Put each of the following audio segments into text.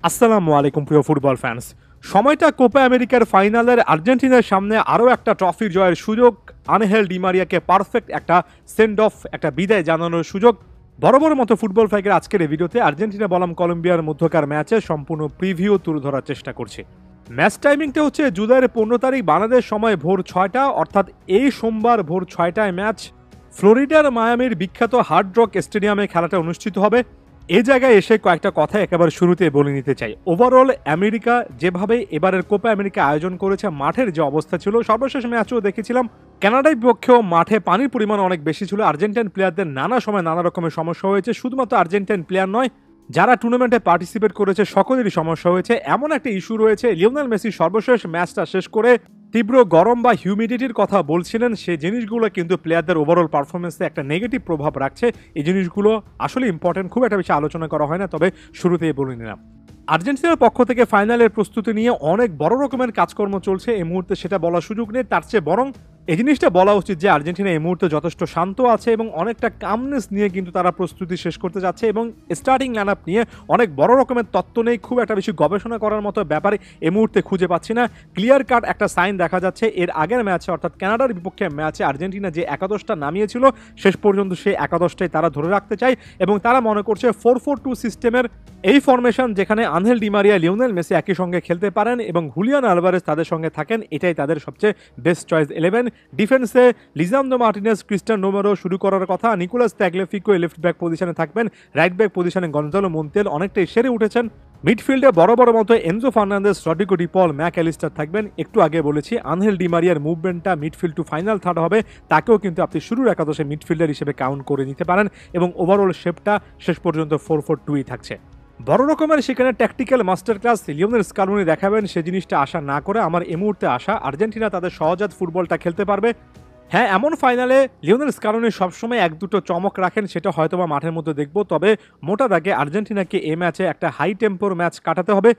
আসসালামু আলাইকুম প্রিয় ফুটবল ফ্যান্স। সময়টা কোপা আমেরিকার ফাইনালের আর্জেন্টিনার সামনে আরও একটা ট্রফি জয়ের সুযোগ। আনহেল ডিমারিয়াকে পারফেক্ট একটা সেন্ড অফ, একটা বিদায় জানানোর সুযোগ। বড় বড় মতো ফুটবল ফ্যাকের আজকের এই ভিডিওতে আর্জেন্টিনা বনাম কলম্বিয়ার মধ্যকার ম্যাচে সম্পূর্ণ প্রিভিউ তুলে ধরার চেষ্টা করছি। ম্যাচ টাইমিংটা হচ্ছে জুলাইয়ের 15 তারিখ বাংলাদেশ সময় ভোর 6টা, অর্থাৎ এই সোমবার ভোর 6টায় ম্যাচ। ফ্লোরিডার মায়ামির বিখ্যাত হার্ড রক স্টেডিয়ামে খেলাটা অনুষ্ঠিত হবে। এই জায়গায় এসে কয়েকটা কথা একেবারে শুরুতে বলে নিতে চাই। ওভারঅল আমেরিকা যেভাবে এবারের কোপা আমেরিকা আয়োজন করেছে, মাঠের যে অবস্থা ছিল, সর্বশেষ ম্যাচও দেখেছিলাম কানাডার বিপক্ষেও মাঠে পানির পরিমাণ অনেক বেশি ছিল। আর্জেন্টাইন প্লেয়ারদের নানা সময় নানা রকমের সমস্যা হয়েছে। শুধুমাত্র আর্জেন্টাইন প্লেয়ার নয়, যারা টুর্নামেন্টে পার্টিসিপেট করেছে সকলেরই সমস্যা হয়েছে। এমন একটা ইস্যু রয়েছে, লিওনেল মেসি সর্বশেষ ম্যাচটা শেষ করে তীব্র গরম বা হিউমিডিটির কথা বলছিলেন। সেই জিনিসগুলো কিন্তু প্লেয়ারদের ওভারঅল পারফরমেন্সে একটা নেগেটিভ প্রভাব রাখছে। এই জিনিসগুলো আসলে ইম্পর্টেন্ট, খুব একটা বেশি আলোচনা করা হয় না, তবে শুরুতেই বলে নিলাম। আর্জেন্টিনার পক্ষ থেকে ফাইনালের প্রস্তুতি নিয়ে অনেক বড় রকমের কাজকর্ম চলছে এই মুহূর্তে, সেটা বলার সুযোগ নেই। তার চেয়ে বরং এই জিনিসটা বলা উচিত যে আর্জেন্টিনা এই মুহূর্তে যথেষ্ট শান্ত আছে এবং অনেকটা কামনেস নিয়ে কিন্তু তারা প্রস্তুতি শেষ করতে যাচ্ছে। এবং স্টার্টিং লাইন আপ নিয়ে অনেক বড় রকমের তত্ত্ব নেই, খুব একটা বেশি গবেষণা করার মতো ব্যাপারে এই মুহূর্তে খুঁজে পাচ্ছি না। ক্লিয়ার কাট একটা সাইন দেখা যাচ্ছে এর আগের ম্যাচে, অর্থাৎ কানাডার বিপক্ষে ম্যাচে আর্জেন্টিনা যে একাদশটা নামিয়েছিল শেষ পর্যন্ত সেই একাদশটাই তারা ধরে রাখতে চায় এবং তারা মনে করছে 4-4-2 সিস্টেমের এই ফরমেশন, যেখানে আনহেল ডিমারিয়া, লিওনেল মেসি একই সঙ্গে খেলতে পারেন এবং হুলিয়ান আলভারেজ তাদের সঙ্গে থাকেন, এটাই তাদের সবচেয়ে বেস্ট চয়েস 11। ডিফেন্সে লিজান্দ্রো মার্টিনেজ, ক্রিস্টিয়ান রোমেরো শুরু করার কথা। নিকোলাস তাগলিয়াফিকো লেফট ব্যাক পজিশনে থাকবেন, রাইট ব্যাক পজিশনে গনজালো মন্তিয়েল অনেকটাই সেরে উঠেছেন। মিডফিল্ডে বড় বড় মতো Enzo Fernandez, Rodrigo de Paul, Mac Allister থাকবেন। একটু আগে বলেছি আনহেল ডিমারিয়ার মুভমেন্টটা মিডফিল্ড টু ফাইনাল থার্ড হবে, তাকেও কিন্তু আপনি শুরুর একাদশে মিডফিল্ডার হিসেবে কাউন্ট করে নিতে পারেন এবং ওভারঅল শেপটা শেষ পর্যন্ত 4-4-2 থাকছে। বড় রকমের সেখানে tactical master class Lionel Scaloni দেখাবেন, সে জিনিসটা আশা না করে আমার এই মুহূর্তে আশা আর্জেন্টিনা তাদের সহজাত ফুটবলটা খেলতে পারবে। হ্যাঁ, এমন ফাইনালে লিওনেল স্কালোনি সবসময় এক দুটো চমক রাখেন, সেটা হয়তোবা মাঠের মধ্যে দেখবো, তবে মোটা দাগে আর্জেন্টিনাকে এই ম্যাচে একটা হাই টেম্পোর ম্যাচ কাটাতে হবে।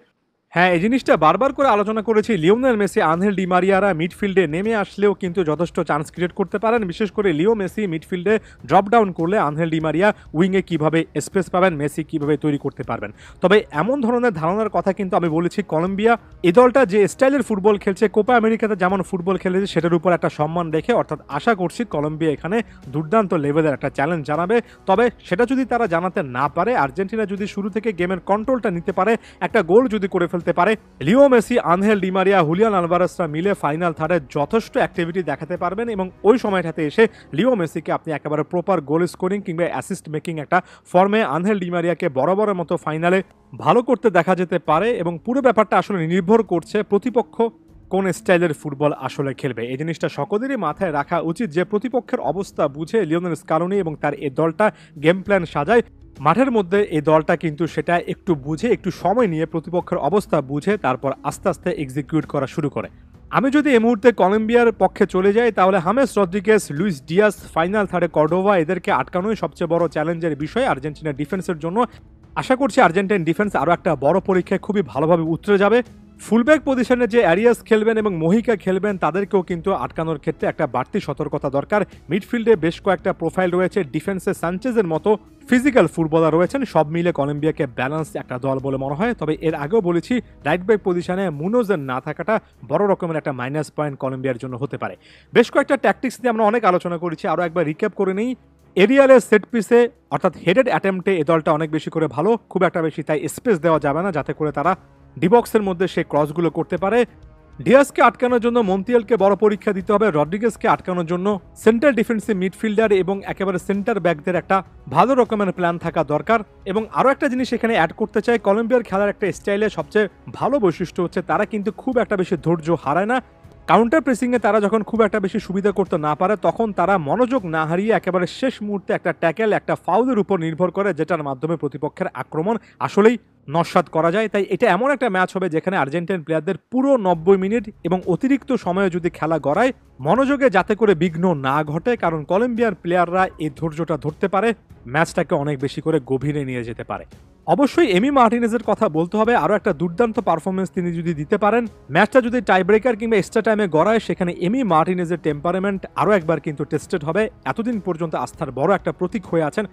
হ্যাঁ, এই জিনিসটা বারবার করে আলোচনা করেছি, লিওনেল মেসি, আনহেল ডিমারিয়ারা মিডফিল্ডে নেমে আসলেও কিন্তু যথেষ্ট চান্স ক্রিয়েট করতে পারেন। বিশেষ করে লিও মেসি মিডফিল্ডে ড্রপ ডাউন করলে আনহেল ডিমারিয়া উইংয়ে কিভাবে স্পেস পাবেন, মেসি কিভাবে তৈরি করতে পারবেন। তবে এমন ধরনের ধারণার কথা কিন্তু আমি বলেছি, কলম্বিয়া এই দলটা যে স্টাইলের ফুটবল খেলছে, কোপা আমেরিকাতে যেমন ফুটবল খেলেছে সেটার উপর একটা সম্মান রেখে, অর্থাৎ আশা করছি কলম্বিয়া এখানে দুর্দান্ত লেভেলের একটা চ্যালেঞ্জ জানাবে। তবে সেটা যদি তারা জানাতে না পারে, আর্জেন্টিনা যদি শুরু থেকে গেমের কন্ট্রোলটা নিতে পারে, একটা গোল যদি করে ফেলতে পারে, Leo Messi, Angel Di Maria, Julian আলভারেজরা মিলে ফাইনাল থার্ডে যথেষ্ট অ্যাক্টিভিটি দেখাতে পারবেন এবং ওই সময়টাতে এসে লিও মেসিকে আপনি একেবারে প্রপার গোল স্কোরিং কিংবা অ্যাসিস্ট মেকিং একটা ফর্মে আনহেল ডিমারিয়াকে বরাবরের মতো ফাইনালে ভালো করতে দেখা যেতে পারে। এবং পুরো ব্যাপারটা আসলে নির্ভর করছে প্রতিপক্ষ কোন স্টাইলের ফুটবল আসলে খেলবে। এই জিনিসটা সকলেরই মাথায় রাখা উচিত যে প্রতিপক্ষের অবস্থা বুঝে লিওনেল স্কালোনি এবং তার এই দলটা গেম প্ল্যান সাজায়। মাঠের মধ্যে এই দলটা কিন্তু সেটা একটু বুঝে, একটু সময় নিয়ে প্রতিপক্ষের অবস্থা বুঝে তারপর আস্তে আস্তে এক্সিকিউট করা শুরু করে। আমি যদি এই মুহূর্তে কলম্বিয়ার পক্ষে চলে যাই, তাহলে James Rodriguez, Luis Diaz, final থার্ডে কর্ডোভা, এদেরকে আটকানোই সবচেয়ে বড় চ্যালেঞ্জের বিষয় আর্জেন্টিনার ডিফেন্সের জন্য। আশা করছি আর্জেন্টাইন ডিফেন্স আরও একটা বড় পরীক্ষায় খুবই ভালোভাবে উতরে যাবে। ফুলব্যাক পজিশনে যে অ্যারিয়াস খেলবেন এবং মোহিকা খেলবেন, তাদেরকেও কিন্তু আটকানোর ক্ষেত্রে একটা বাড়তি সতর্কতা দরকার। মিডফিল্ডে বেশ কয়েকটা প্রোফাইল রয়েছে, ডিফেন্সে সানচেজের মতো ফিজিক্যাল ফুটবলার রয়েছেন, সব মিলে কলম্বিয়াকে ব্যালেন্স একটা দল বলে মনে হয়। তবে এর আগেও বলেছি রাইট ব্যাক পজিশনে মুনোজের না থাকাটা বড় রকমের একটা মাইনাস পয়েন্ট কলম্বিয়ার জন্য হতে পারে। বেশ কয়েকটা ট্যাকটিক্স নিয়ে আমরা অনেক আলোচনা করেছি, আরও একবার রিক্যাপ করে নেই। এরিয়ালের সেট পিসে অর্থাৎ হেডেড অ্যাটেম্পটে এ দলটা অনেক বেশি করে ভালো, খুব একটা বেশি তাই স্পেস দেওয়া যাবে না যাতে করে তারা ডিবক্সের মধ্যে সেই ক্রসগুলো করতে পারে। ডিয়াসকে আটকানোর জন্য মন্তিয়ালকে বড় পরীক্ষা দিতে হবে, রড্রিগেজকে আটকানোর জন্য সেন্ট্রাল ডিফেন্সিভ মিডফিল্ডার এবং একেবারে সেন্টার ব্যাকদের একটা ভালো রকমের প্ল্যান থাকা দরকার। এবং আরও একটা জিনিস এখানে অ্যাড করতে চাই, কলম্বিয়ার খেলার একটা স্টাইলে সবচেয়ে ভালো বৈশিষ্ট্য হচ্ছে তারা কিন্তু খুব একটা বেশি ধৈর্য হারায় না। কাউন্টার প্রেসিংয়ে তারা যখন খুব একটা বেশি সুবিধা করতে না পারে, তখন তারা মনোযোগ না হারিয়ে একেবারে শেষ মুহূর্তে একটা ট্যাকেল, একটা ফাউলের উপর নির্ভর করে, যেটার মাধ্যমে প্রতিপক্ষের আক্রমণ আসলেই নস্যাৎ করা যায়। তাই এটা এমন একটা ম্যাচ হবে যেখানে আর্জেন্টাইন প্লেয়ারদের পুরো 90 মিনিট এবং অতিরিক্ত সময়ে যদি খেলা গড়ায়, মনোযোগে যাতে করে বিঘ্ন না ঘটে, কারণ কলম্বিয়ার প্লেয়াররা এই ধৈর্যটা ধরতে পারে, ম্যাচটাকে অনেক বেশি করে গভীরে নিয়ে যেতে পারে। অবশ্যই এমি মার্টিনেজের কথা বলতে হবে, আরও একটা দুর্দান্ত পারফরমেন্স তিনি যদি দিতে পারেন, ম্যাচটা যদি টাই ব্রেকার কিংবা এক্সট্রা টাইমে গড়ায়, সেখানে এমি মার্টিনেজের টেম্পারামেন্ট আরও একবার কিন্তু টেস্টেড হবে। এতদিন পর্যন্ত আস্থার বড় একটা প্রতীক হয়ে আছেন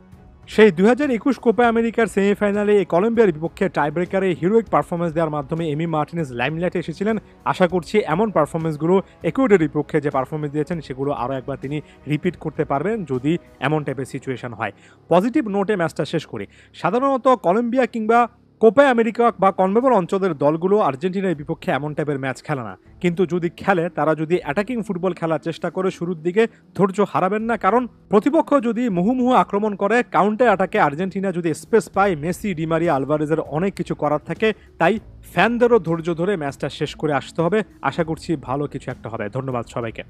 সেই 2021 কোপা আমেরিকার সেমিফাইনালে এই কলম্বিয়ার বিপক্ষে টাইব্রেকারে হিরোইক পারফরমেন্স দেওয়ার মাধ্যমে এমি মার্টিনেজ লাইমলাইটে এসেছিলেন। আশা করছি এমন পারফরমেন্সগুলো ইকুয়েডরের বিপক্ষে যে পারফরমেন্স দিয়েছেন সেগুলো আরও একবার তিনি রিপিট করতে পারবেন যদি এমন টাইপের সিচুয়েশন হয়। পজিটিভ নোটে ম্যাচটা শেষ করি। সাধারণত কলম্বিয়া কিংবা কোপা আমেরিকা বা কনমেবল অঞ্চলের দলগুলো আর্জেন্টিনার বিপক্ষে এমন টাইপের ম্যাচ খেলে না, কিন্তু যদি খেলে তারা যদি অ্যাটাকিং ফুটবল খেলার চেষ্টা করে শুরুর দিকে ধৈর্য হারাবেন না, কারণ প্রতিপক্ষ যদি মুহুমুহু আক্রমণ করে কাউন্টার অ্যাটাকে আর্জেন্টিনা যদি স্পেস পায় মেসি ডিমারিয়া আলভারেজের অনেক কিছু করার থাকে। তাই ফ্যানদেরও ধৈর্য ধরে ম্যাচটা শেষ করে আসতে হবে। আশা করছি ভালো কিছু একটা হবে। ধন্যবাদ সবাইকে।